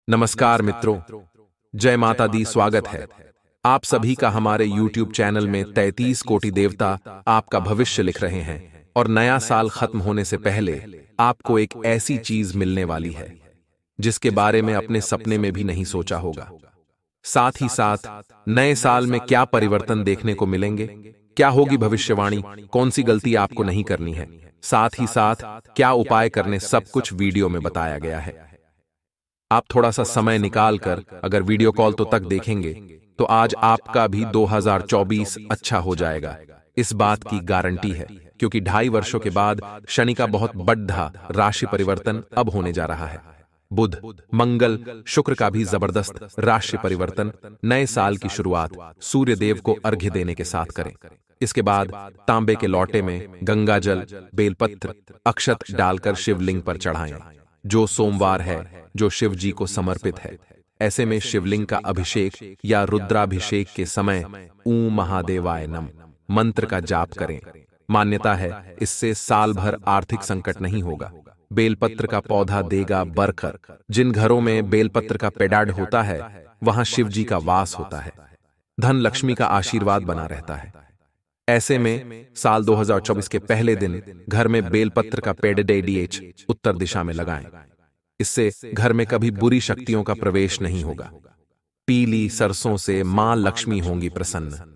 नमस्कार मित्रों, जय माता दी। स्वागत है आप सभी का हमारे YouTube चैनल में। 33 कोटि देवता आपका भविष्य लिख रहे हैं और नया साल खत्म होने से पहले आपको एक ऐसी चीज मिलने वाली है जिसके बारे में अपने सपने में भी नहीं सोचा होगा। साथ ही साथ नए साल में क्या परिवर्तन देखने को मिलेंगे, क्या होगी भविष्यवाणी, कौन सी गलती आपको नहीं करनी है, साथ ही साथ क्या उपाय करने, सब कुछ वीडियो में बताया गया है। आप थोड़ा सा समय निकाल कर अगर वीडियो कॉल तो तक देखेंगे तो आज आपका भी 2024 अच्छा हो जाएगा। इस बात की गारंटी है क्योंकि 2.5 वर्षों के बाद शनि का बहुत बड़ा राशि परिवर्तन अब होने जा रहा है। बुध, मंगल, शुक्र का भी जबरदस्त राशि परिवर्तन नए साल की शुरुआत सूर्य देव को अर्घ्य देने के साथ करें। इसके बाद तांबे के लोटे में गंगा जल, बेलपत्र, अक्षत डालकर शिवलिंग पर चढ़ाएं। जो सोमवार है, जो शिव जी को समर्पित है, ऐसे में शिवलिंग का अभिषेक या रुद्राभिषेक के समय ऊं महादेवाय नम मंत्र का जाप करें। मान्यता है इससे साल भर आर्थिक संकट नहीं होगा। बेलपत्र का पौधा देगा बरकर। जिन घरों में बेलपत्र का पेड़ होता है वहां शिव जी का वास होता है, धन लक्ष्मी का आशीर्वाद बना रहता है। ऐसे में साल 2024 के पहले दिन घर में बेलपत्र का पेड़ DH उत्तर दिशा में लगाएं। इससे घर में कभी बुरी शक्तियों का प्रवेश नहीं होगा। पीली सरसों से मां लक्ष्मी होंगी प्रसन्न।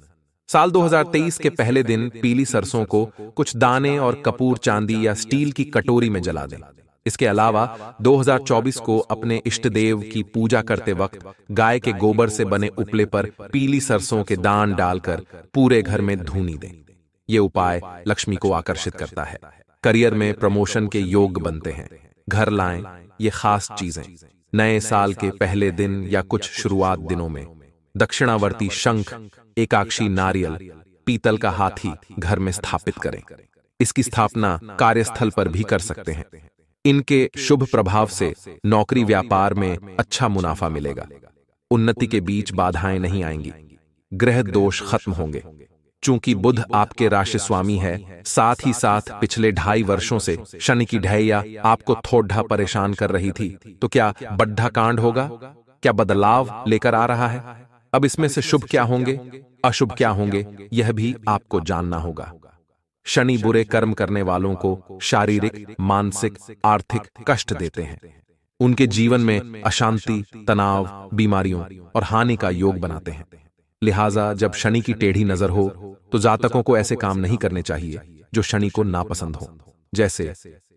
साल 2023 के पहले दिन पीली सरसों को कुछ दाने और कपूर चांदी या स्टील की कटोरी में जला दें। इसके अलावा 2024 को अपने इष्ट देव की पूजा करते वक्त गाय के गोबर से बने उपले पर पीली सरसों के दान डालकर पूरे घर में धूनी दें। ये उपाय लक्ष्मी को आकर्षित करता है। करियर में प्रमोशन के योग बनते हैं। घर लाएं ये खास चीजें नए साल के पहले दिन या कुछ शुरुआत दिनों में। दक्षिणावर्ती शंख, एकाक्षी नारियल, पीतल का हाथी घर में स्थापित करें। इसकी स्थापना कार्यस्थल पर भी कर सकते हैं। इनके शुभ प्रभाव से नौकरी व्यापार में अच्छा मुनाफा मिलेगा। उन्नति के बीच बाधाएं नहीं आएंगी। ग्रह दोष खत्म होंगे। चूंकि बुध आपके राशि स्वामी है, साथ ही साथ पिछले 2.5 वर्षों से शनि की ढैया आपको थोड़ा परेशान कर रही थी, तो क्या बड्ढा कांड होगा? क्या बदलाव लेकर आ रहा है? अब इसमें से शुभ क्या होंगे, अशुभ क्या होंगे, यह भी आपको जानना होगा। शनि बुरे कर्म करने वालों को शारीरिक, मानसिक, आर्थिक कष्ट देते हैं। उनके जीवन में अशांति, तनाव, बीमारियों और हानि का योग बनाते हैं। लिहाजा जब शनि की टेढ़ी नजर हो तो जातकों को ऐसे काम नहीं करने चाहिए जो शनि को नापसंद हो, जैसे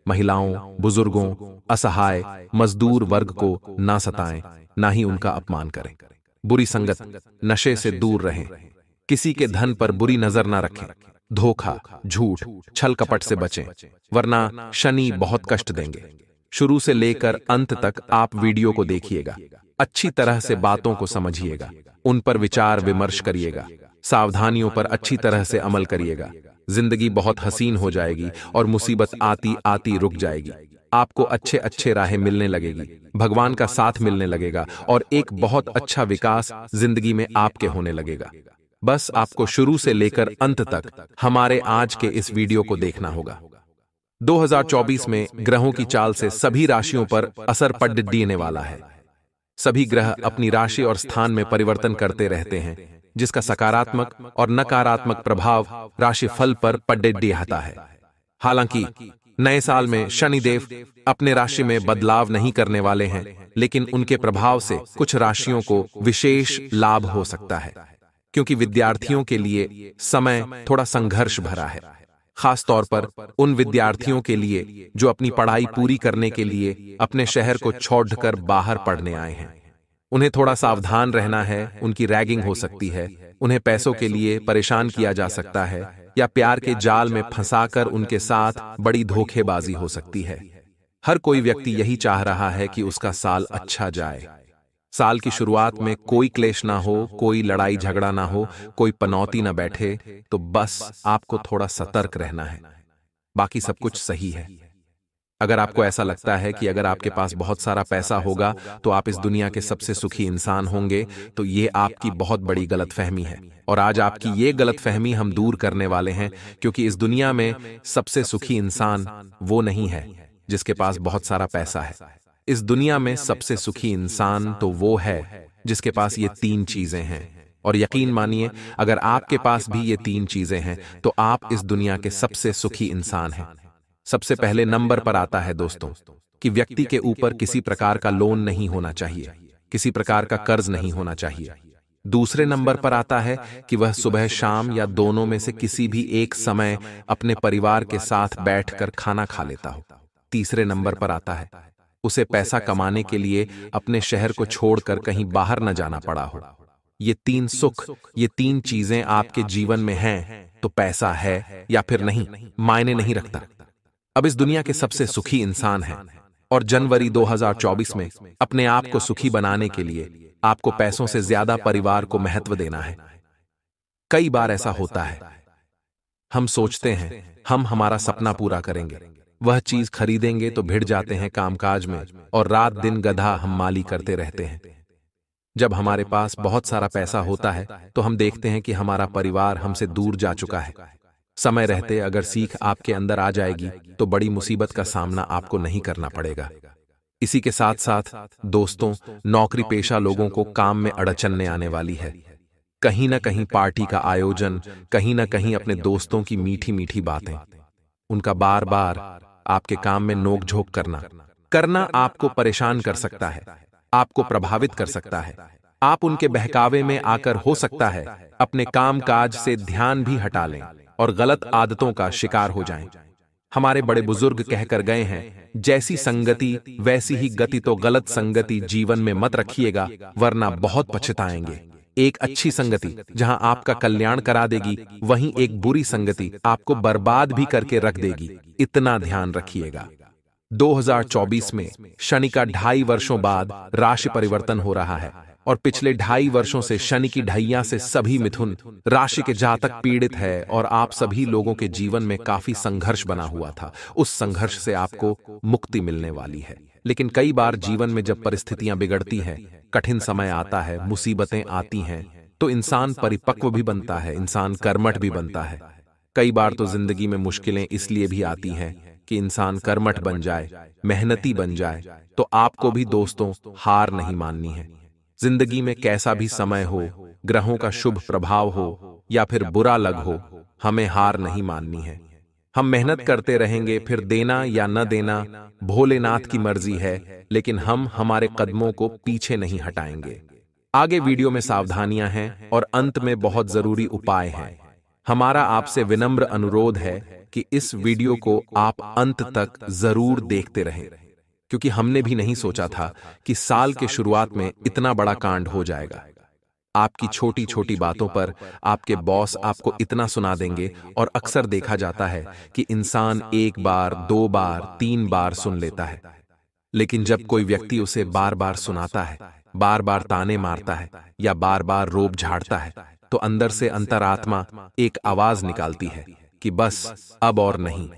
महिलाओं, बुजुर्गों, असहाय, मजदूर वर्ग को ना सताएं, ना ही उनका अपमान करें। बुरी संगत, नशे से दूर रहें। किसी के धन पर बुरी नजर ना रखें। धोखा, झूठ, छल कपट से बचें, वरना शनि बहुत कष्ट देंगे। शुरू से लेकर अंत तक आप वीडियो को देखिएगा। अच्छी तरह से बातों को समझिएगा, उन पर विचार विमर्श करिएगा, सावधानियों पर अच्छी तरह से अमल करिएगा। जिंदगी बहुत हसीन हो जाएगी और मुसीबत आती आती रुक जाएगी। आपको अच्छे अच्छे राहें मिलने लगेगी, भगवान का साथ मिलने लगेगा और एक बहुत अच्छा विकास जिंदगी में आपके होने लगेगा। बस आपको शुरू से लेकर अंत तक हमारे आज के इस वीडियो को देखना होगा। 2024 में ग्रहों की चाल से सभी राशियों पर असर पड़ने वाला है। सभी ग्रह अपनी राशि और स्थान में परिवर्तन करते रहते हैं, जिसका सकारात्मक और नकारात्मक प्रभाव राशिफल पर पड़ता है। हालांकि नए साल में शनिदेव अपने राशि में बदलाव नहीं करने वाले हैं, लेकिन उनके प्रभाव से कुछ राशियों को विशेष लाभ हो सकता है, क्योंकि विद्यार्थियों के लिए समय थोड़ा संघर्ष भरा है। खास तौर पर उन विद्यार्थियों के लिए जो अपनी पढ़ाई पूरी करने के लिए अपने शहर को छोड़कर बाहर पढ़ने आए हैं। उन्हें थोड़ा सावधान रहना है। उनकी रैगिंग हो सकती है, उन्हें पैसों के लिए परेशान किया जा सकता है या प्यार के जाल में फंसाकर उनके साथ बड़ी धोखेबाजी हो सकती है। हर कोई व्यक्ति यही चाह रहा है कि उसका साल अच्छा जाए। साल की शुरुआत में कोई क्लेश ना हो, कोई लड़ाई झगड़ा ना हो, कोई पनौती ना बैठे, तो बस आपको थोड़ा सतर्क रहना है। बाकी सब कुछ सही है। अगर आपको ऐसा लगता है कि अगर आपके पास बहुत सारा पैसा होगा तो आप इस दुनिया के सबसे सुखी इंसान होंगे, तो ये आपकी बहुत बड़ी गलतफहमी है। और आज आपकी ये गलतफहमी हम दूर करने वाले हैं, क्योंकि इस दुनिया में सबसे सुखी इंसान वो नहीं है जिसके पास बहुत सारा पैसा है। इस दुनिया में सबसे सुखी इंसान तो वो है जिसके पास ये तीन चीजें हैं। और यकीन मानिए, अगर आपके पास भी ये तीन चीजें हैं तो आप इस दुनिया के सबसे सुखी इंसान हैं। सबसे पहले नंबर पर आता है दोस्तों कि व्यक्ति के ऊपर किसी प्रकार का लोन नहीं होना चाहिए, किसी प्रकार का कर्ज नहीं होना चाहिए। दूसरे नंबर पर आता है कि वह सुबह शाम या दोनों में से किसी भी एक समय अपने परिवार के साथ बैठकर खाना खा लेता हो। तीसरे नंबर पर आता है उसे पैसा कमाने के लिए अपने शहर को छोड़कर कहीं बाहर न जाना पड़ा हो। ये तीन सुख, ये तीन चीजें आपके जीवन में हैं तो पैसा है या फिर नहीं, मायने नहीं रखता। अब इस दुनिया के सबसे सुखी इंसान हैं और जनवरी 2024 में अपने आप को सुखी बनाने के लिए आपको पैसों से ज्यादा परिवार को महत्व देना है। कई बार ऐसा होता है, हम सोचते हैं हम हमारा सपना पूरा करेंगे, वह चीज खरीदेंगे तो भिड़ जाते हैं कामकाज में और रात दिन गधा हम माली करते रहते हैं। जब हमारे पास बहुत सारा पैसा होता है तो हम देखते हैं कि हमारा परिवार हमसे दूर जा चुका है। समय रहते अगर सीख आपके अंदर आ जाएगी तो बड़ी मुसीबत का सामना आपको नहीं करना पड़ेगा। इसी के साथ साथ दोस्तों, नौकरी पेशा लोगों को काम में अड़चन आने वाली है। कहीं ना कहीं पार्टी का आयोजन, कहीं ना कहीं अपने दोस्तों की मीठी मीठी बातें, उनका बार बार आपके काम में नोक-झोंक करना आपको परेशान कर सकता है, आपको प्रभावित कर सकता है। आप उनके बहकावे में आकर हो सकता है अपने काम काज से ध्यान भी हटा लें और गलत आदतों का शिकार हो जाएं। हमारे बड़े बुजुर्ग कहकर गए हैं, जैसी संगति वैसी ही गति, तो गलत संगति जीवन में मत रखिएगा वरना बहुत पछताएंगे। एक अच्छी संगति जहां आपका कल्याण करा देगी, वहीं एक बुरी संगति आपको बर्बाद भी करके रख देगी, इतना ध्यान रखिएगा। 2024 में शनि का 2.5 वर्षों बाद राशि परिवर्तन हो रहा है और पिछले 2.5 वर्षों से शनि की ढैया से सभी मिथुन राशि के जातक पीड़ित है और आप सभी लोगों के जीवन में काफी संघर्ष बना हुआ था। उस संघर्ष से आपको मुक्ति मिलने वाली है। लेकिन कई बार जीवन में जब परिस्थितियां बिगड़ती हैं, कठिन समय आता है, मुसीबतें आती हैं, तो इंसान परिपक्व भी बनता है, इंसान कर्मठ भी बनता है। कई बार तो जिंदगी में मुश्किलें इसलिए भी आती हैं कि इंसान कर्मठ बन जाए, मेहनती बन जाए। तो आपको भी दोस्तों हार नहीं माननी है। जिंदगी में कैसा भी समय हो, ग्रहों का शुभ प्रभाव हो या फिर बुरा लग हो, हमें हार नहीं माननी है। हम मेहनत करते रहेंगे, फिर देना या न देना भोलेनाथ की मर्जी है, लेकिन हम हमारे कदमों को पीछे नहीं हटाएंगे। आगे वीडियो में सावधानियां हैं और अंत में बहुत जरूरी उपाय हैं। हमारा आपसे विनम्र अनुरोध है कि इस वीडियो को आप अंत तक जरूर देखते रहें, क्योंकि हमने भी नहीं सोचा था कि साल के शुरुआत में इतना बड़ा कांड हो जाएगा। आपकी छोटी छोटी बातों पर आपके बॉस आपको इतना सुना देंगे और अक्सर देखा जाता है कि इंसान 1 बार, 2 बार, 3 बार सुन लेता है, लेकिन जब कोई व्यक्ति उसे बार बार सुनाता है, बार बार ताने मारता है या बार बार रोब झाड़ता है, तो अंदर से अंतरात्मा एक आवाज निकालती है कि बस अब और नहीं।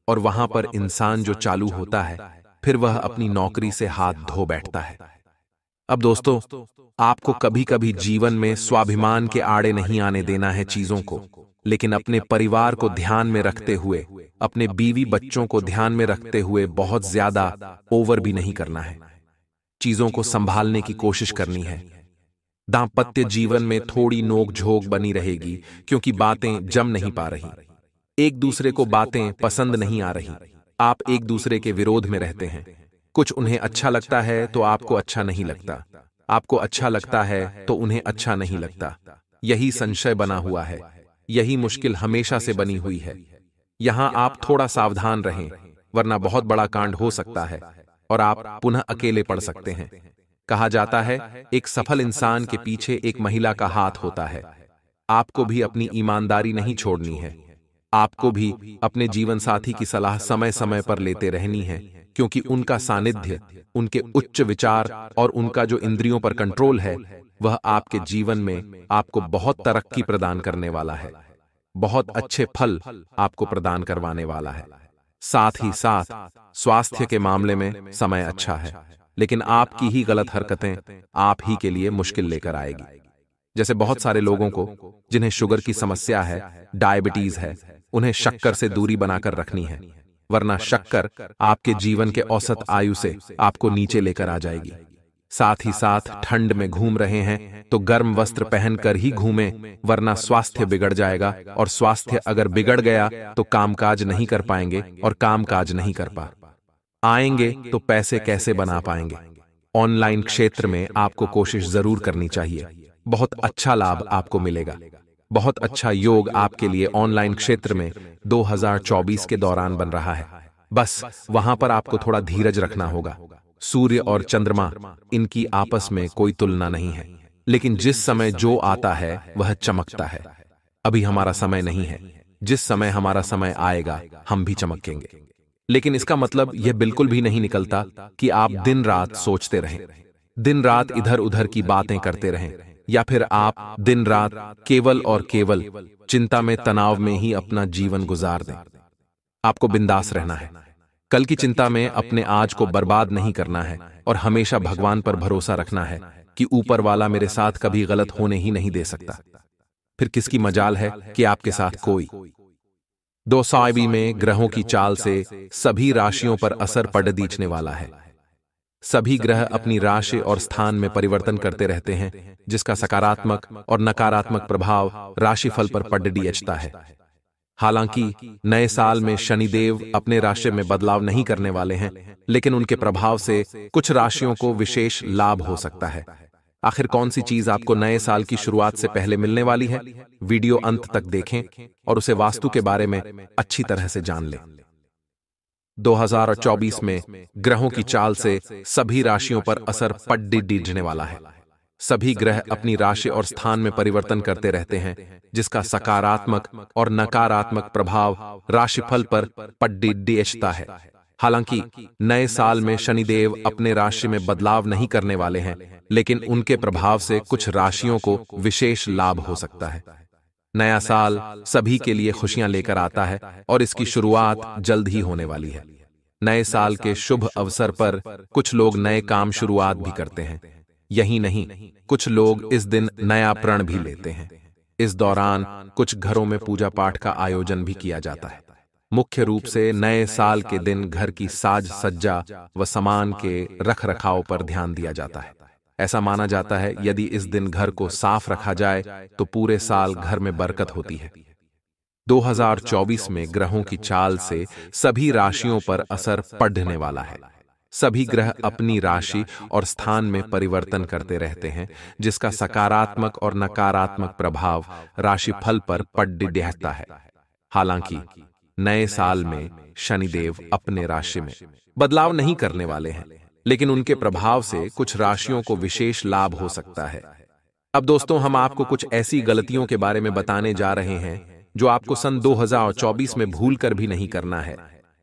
और वहां पर इंसान जो चालू होता है, फिर वह अपनी नौकरी से हाथ धो बैठता है। अब दोस्तों, आपको कभी कभी जीवन में स्वाभिमान के आड़े नहीं आने देना है चीजों को, लेकिन अपने परिवार को ध्यान में रखते हुए, अपने बीवी बच्चों को ध्यान में रखते हुए बहुत ज्यादा ओवर भी नहीं करना है। चीजों को संभालने की कोशिश करनी है। दांपत्य जीवन में थोड़ी नोक झोंक बनी रहेगी क्योंकि बातें जम नहीं पा रही, एक दूसरे को बातें पसंद नहीं आ रही, आप एक दूसरे के विरोध में रहते हैं। कुछ उन्हें अच्छा लगता है तो आपको अच्छा नहीं लगता, आपको अच्छा लगता है तो उन्हें अच्छा नहीं लगता। यही संशय बना हुआ है, यही मुश्किल हमेशा से बनी हुई है। यहां आप थोड़ा सावधान रहें, वरना बहुत बड़ा कांड हो सकता है और आप पुनः अकेले पड़ सकते हैं। कहा जाता है, एक सफल इंसान के पीछे एक महिला का हाथ होता है। आपको भी अपनी ईमानदारी नहीं छोड़नी है। आपको भी अपने जीवन साथी की सलाह समय समय पर लेते रहनी है, क्योंकि उनका सानिध्य, उनके उच्च विचार और उनका जो इंद्रियों पर कंट्रोल है, वह आपके जीवन में आपको बहुत तरक्की प्रदान करने वाला है, बहुत अच्छे फल आपको प्रदान करवाने वाला है। साथ ही साथ स्वास्थ्य के मामले में समय अच्छा है, लेकिन आपकी ही गलत हरकतें आप ही के लिए मुश्किल लेकर आएगी। जैसे बहुत सारे लोगों को जिन्हें शुगर की समस्या है, डायबिटीज है, उन्हें शक्कर से दूरी बनाकर रखनी है, वरना शक्कर आपके जीवन के औसत आयु से आपको नीचे लेकर आ जाएगी। साथ ही साथ ठंड में घूम रहे हैं तो गर्म वस्त्र पहनकर ही घूमें, वरना स्वास्थ्य बिगड़ जाएगा, और स्वास्थ्य अगर बिगड़ गया तो कामकाज नहीं कर पाएंगे, और कामकाज नहीं कर आएंगे तो पैसे कैसे बना पाएंगे। ऑनलाइन क्षेत्र में आपको कोशिश जरूर करनी चाहिए, बहुत अच्छा लाभ आपको मिलेगा। बहुत अच्छा योग आपके लिए ऑनलाइन क्षेत्र में 2024 के दौरान बन रहा है। बस वहां पर आपको थोड़ा धीरज रखना होगा। सूर्य और चंद्रमा, इनकी आपस में कोई तुलना नहीं है, लेकिन जिस समय जो आता है वह चमकता है। अभी हमारा समय नहीं है, जिस समय हमारा समय आएगा हम भी चमकेंगे। लेकिन इसका मतलब यह बिल्कुल भी नहीं निकलता कि आप दिन रात सोचते रहें, दिन रात इधर उधर की बातें करते रहें, या फिर आप दिन रात केवल और केवल चिंता में, तनाव में ही अपना जीवन गुजार दें। आपको बिंदास रहना है। कल की चिंता में अपने आज को बर्बाद नहीं करना है, और हमेशा भगवान पर भरोसा रखना है कि ऊपर वाला मेरे साथ कभी गलत होने ही नहीं दे सकता। फिर किसकी मजाल है कि आपके साथ कोई। 2024 में ग्रहों की चाल से सभी राशियों पर असर पड़ दीचने वाला है। सभी ग्रह अपनी राशि और स्थान में परिवर्तन करते रहते हैं, जिसका सकारात्मक और नकारात्मक प्रभाव राशिफल पर पड़ दिखता है। हालांकि नए साल में शनिदेव अपने राशि में बदलाव नहीं करने वाले हैं, लेकिन उनके प्रभाव से कुछ राशियों को विशेष लाभ हो सकता है। आखिर कौन सी चीज आपको नए साल की शुरुआत से पहले मिलने वाली है? वीडियो अंत तक देखें और उसे वास्तु के बारे में अच्छी तरह से जान लें। 2024 में ग्रहों की चाल से सभी राशियों पर असर पड़ दीचने वाला है। सभी ग्रह अपनी राशि और स्थान में परिवर्तन करते रहते हैं, जिसका सकारात्मक और नकारात्मक प्रभाव राशिफल पर पड़ दिखता है। हालांकि नए साल में शनिदेव अपने राशि में बदलाव नहीं करने वाले हैं, लेकिन उनके प्रभाव से कुछ राशियों को विशेष लाभ हो सकता है। नया साल सभी के लिए खुशियां लेकर आता है, और इसकी शुरुआत जल्द ही होने वाली है। नए साल के शुभ अवसर पर कुछ लोग नए काम शुरुआत भी करते हैं। यही नहीं, कुछ लोग इस दिन नया प्रण भी लेते हैं। इस दौरान कुछ घरों में पूजा पाठ का आयोजन भी किया जाता है। मुख्य रूप से नए साल के दिन घर की साज सज्जा व सामान के रख रखाव पर ध्यान दिया जाता है। ऐसा माना जाता है यदि इस दिन घर को साफ रखा जाए तो पूरे साल घर में बरकत होती है। 2024 में ग्रहों की चाल से सभी राशियों पर असर पड़ने वाला है। सभी ग्रह अपनी राशि और स्थान में परिवर्तन करते रहते हैं, जिसका सकारात्मक और नकारात्मक प्रभाव राशिफल पर पड़ दिखता है। हालांकि नए साल में शनिदेव अपने राशि में बदलाव नहीं करने वाले हैं, लेकिन उनके प्रभाव से कुछ राशियों को विशेष लाभ हो सकता है। अब दोस्तों, हम आपको कुछ ऐसी गलतियों के बारे में बताने जा रहे हैं जो आपको सन 2024 में भूल कर भी नहीं करना है।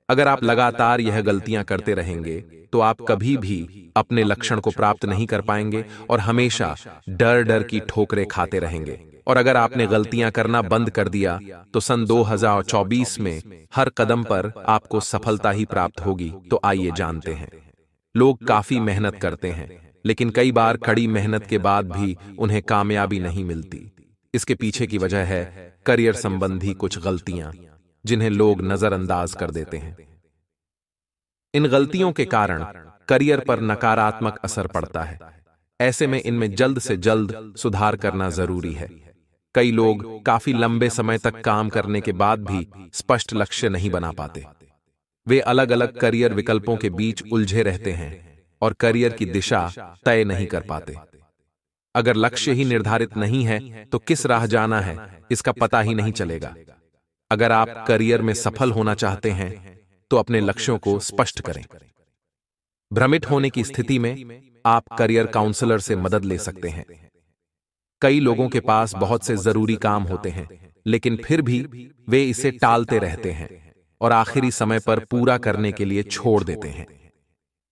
अगर आप लगातार यह गलतियां करते रहेंगे तो आप कभी भी अपने लक्ष्य को प्राप्त नहीं कर पाएंगे और हमेशा डर डर की ठोकरें खाते रहेंगे। और अगर आपने गलतियां करना बंद कर दिया तो सन 2024 में हर कदम पर आपको सफलता ही प्राप्त होगी। तो आइए जानते हैं। लोग काफी मेहनत करते हैं, लेकिन कई बार कड़ी मेहनत के बाद भी उन्हें कामयाबी नहीं मिलती। इसके पीछे की वजह है करियर संबंधी कुछ गलतियां, जिन्हें लोग नजरअंदाज कर देते हैं। इन गलतियों के कारण करियर पर नकारात्मक असर पड़ता है। ऐसे में इनमें जल्द से जल्द सुधार करना जरूरी है। कई लोग काफी लंबे समय तक काम करने के बाद भी स्पष्ट लक्ष्य नहीं बना पाते। वे अलग अलग करियर विकल्पों के बीच उलझे रहते हैं और करियर की दिशा तय नहीं कर पाते। अगर लक्ष्य ही निर्धारित नहीं है तो किस राह जाना है इसका पता ही नहीं चलेगा। अगर आप करियर में सफल होना चाहते हैं तो अपने लक्ष्यों को स्पष्ट करें। भ्रमित होने की स्थिति में आप करियर काउंसलर से मदद ले सकते हैं। कई लोगों के पास बहुत से जरूरी काम होते हैं, लेकिन फिर भी वे इसे टालते रहते हैं और आखिरी समय पर पूरा करने के लिए छोड़ देते हैं।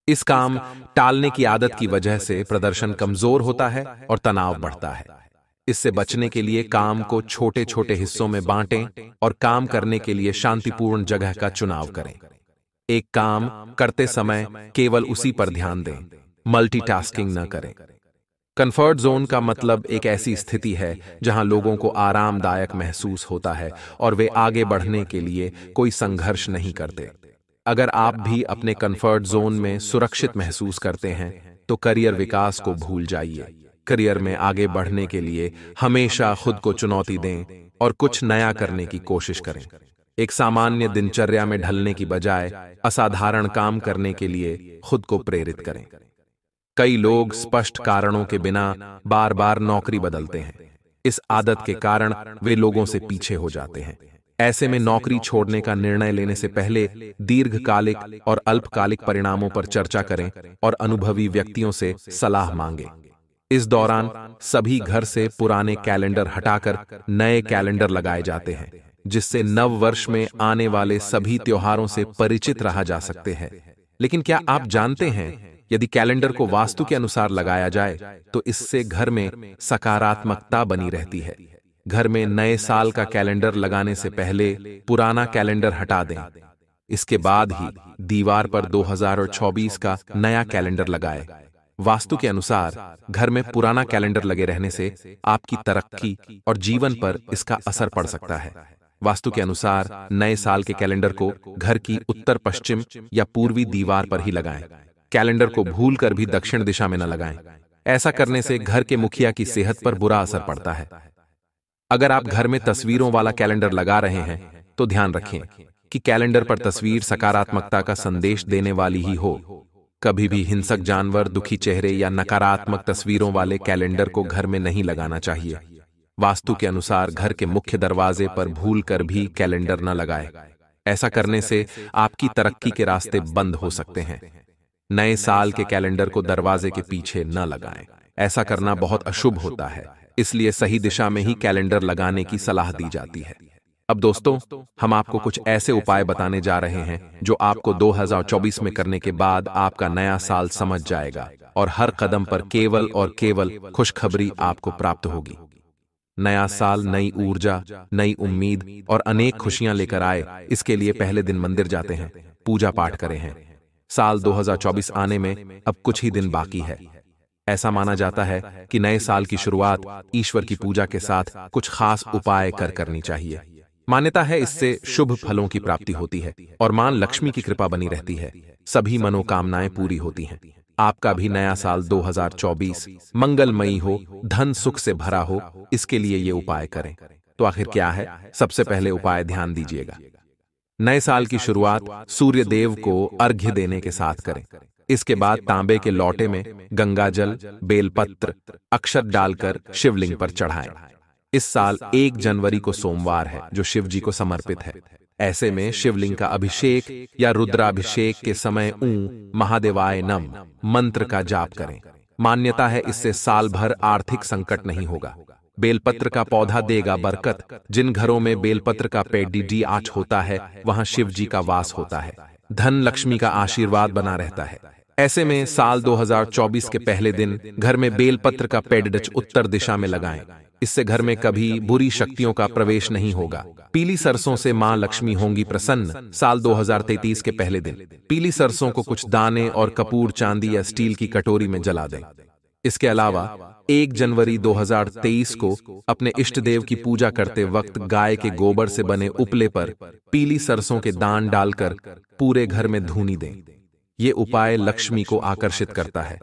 इस काम टालने की आदत की वजह से प्रदर्शन कमजोर होता है और तनाव बढ़ता है। इससे बचने के लिए काम को छोटे छोटे हिस्सों में बांटें और काम करने के लिए शांतिपूर्ण जगह का चुनाव करें। एक काम करते समय केवल उसी पर ध्यान दें, मल्टीटास्किंग न करें। कंफर्ट जोन का मतलब एक ऐसी स्थिति है जहां लोगों को आरामदायक महसूस होता है और वे आगे बढ़ने के लिए कोई संघर्ष नहीं करते। अगर आप भी अपने कंफर्ट जोन में सुरक्षित महसूस करते हैं तो करियर विकास को भूल जाइए। करियर में आगे बढ़ने के लिए हमेशा खुद को चुनौती दें और कुछ नया करने की कोशिश करें। एक सामान्य दिनचर्या में ढलने की बजाय असाधारण काम करने के लिए खुद को प्रेरित करें। कई लोग स्पष्ट कारणों के बिना बार बार नौकरी बदलते हैं। इस आदत के कारण वे लोगों से पीछे हो जाते हैं। ऐसे में नौकरी छोड़ने का निर्णय लेने से पहले दीर्घकालिक और अल्पकालिक परिणामों पर चर्चा करें और अनुभवी व्यक्तियों से सलाह मांगें। इस दौरान सभी घर से पुराने कैलेंडर हटाकर नए कैलेंडर लगाए जाते हैं, जिससे नव वर्ष में आने वाले सभी त्योहारों से परिचित रहा जा सकते हैं। लेकिन क्या आप जानते हैं, यदि कैलेंडर को वास्तु के अनुसार लगाया जाए तो इससे घर में सकारात्मकता बनी रहती है। घर में नए साल का कैलेंडर लगाने से पहले पुराना कैलेंडर हटा दें। इसके बाद ही दीवार पर 2024 का नया कैलेंडर लगाएं। वास्तु के अनुसार घर में पुराना कैलेंडर लगे रहने से आपकी तरक्की और जीवन पर इसका असर पड़ सकता है। वास्तु के अनुसार नए साल के कैलेंडर को घर की उत्तर पश्चिम या पूर्वी दीवार पर ही लगाएं। कैलेंडर को भूलकर भी दक्षिण दिशा में न लगाएं। ऐसा करने से घर के मुखिया की सेहत पर बुरा असर पड़ता है। अगर आप घर में तस्वीरों वाला कैलेंडर लगा रहे हैं तो ध्यान रखें कि कैलेंडर पर तस्वीर सकारात्मकता का संदेश देने वाली ही हो। कभी भी हिंसक जानवर, दुखी चेहरे या नकारात्मक तस्वीरों वाले कैलेंडर को घर में नहीं लगाना चाहिए। वास्तु के अनुसार घर के मुख्य दरवाजे पर भूलकर भी कैलेंडर न लगाएं। ऐसा करने से आपकी तरक्की के रास्ते बंद हो सकते हैं। नए साल के कैलेंडर को दरवाजे के पीछे न लगाएं। ऐसा करना बहुत अशुभ होता है, इसलिए सही दिशा में ही कैलेंडर लगाने की सलाह दी जाती है। अब दोस्तों, हम आपको कुछ ऐसे उपाय बताने जा रहे हैं जो आपको 2024 में करने के बाद आपका नया साल समझ जाएगा और हर कदम पर केवल और केवल खुशखबरी आपको प्राप्त होगी। नया साल नई ऊर्जा, नई उम्मीद और अनेक खुशियां लेकर आए, इसके लिए पहले दिन मंदिर जाते हैं, पूजा पाठ करें हैं। साल 2024 आने में अब कुछ ही दिन बाकी है। ऐसा माना जाता है कि नए साल की शुरुआत ईश्वर की पूजा के साथ कुछ खास उपाय करनी चाहिए। मान्यता है इससे शुभ फलों की प्राप्ति होती है और मां लक्ष्मी की कृपा बनी रहती है। सभी मनोकामनाएं पूरी होती हैं। आपका भी नया साल 2024 मंगलमयी हो, धन सुख से भरा हो, इसके लिए ये उपाय करें। तो आखिर क्या है? सबसे पहले उपाय ध्यान दीजिएगा। नए साल की शुरुआत सूर्य देव को अर्घ्य देने के साथ करें। इसके बाद तांबे के लोटे में गंगा जल, बेलपत्र, अक्षत डालकर शिवलिंग पर चढ़ाएं। इस साल 1 जनवरी को सोमवार है, जो शिव जी को समर्पित है। ऐसे में शिवलिंग का अभिषेक या रुद्राभिषेक के समय महादेवाय नम मंत्र का जाप करें। मान्यता है इससे साल भर आर्थिक संकट नहीं होगा। बेलपत्र का पौधा देगा बरकत। जिन घरों में बेलपत्र का पेड़ DDH होता है, वहां शिव जी का वास होता है। धन लक्ष्मी का आशीर्वाद बना रहता है। ऐसे में साल 2024 के पहले दिन घर में बेलपत्र का पेड़ उत्तर दिशा में लगाएं। इससे घर में कभी बुरी शक्तियों का प्रवेश नहीं होगा। पीली सरसों से मां लक्ष्मी होंगी प्रसन्न। साल 2033 के पहले दिन पीली सरसों को कुछ दाने और कपूर, चांदी या स्टील की कटोरी में जला दें। इसके अलावा 1 जनवरी 2023 को अपने इष्ट देव की पूजा करते वक्त गाय के गोबर से बने उपले पर पीली सरसों के दान डालकर पूरे घर में धूनी दें। ये उपाय लक्ष्मी को आकर्षित करता है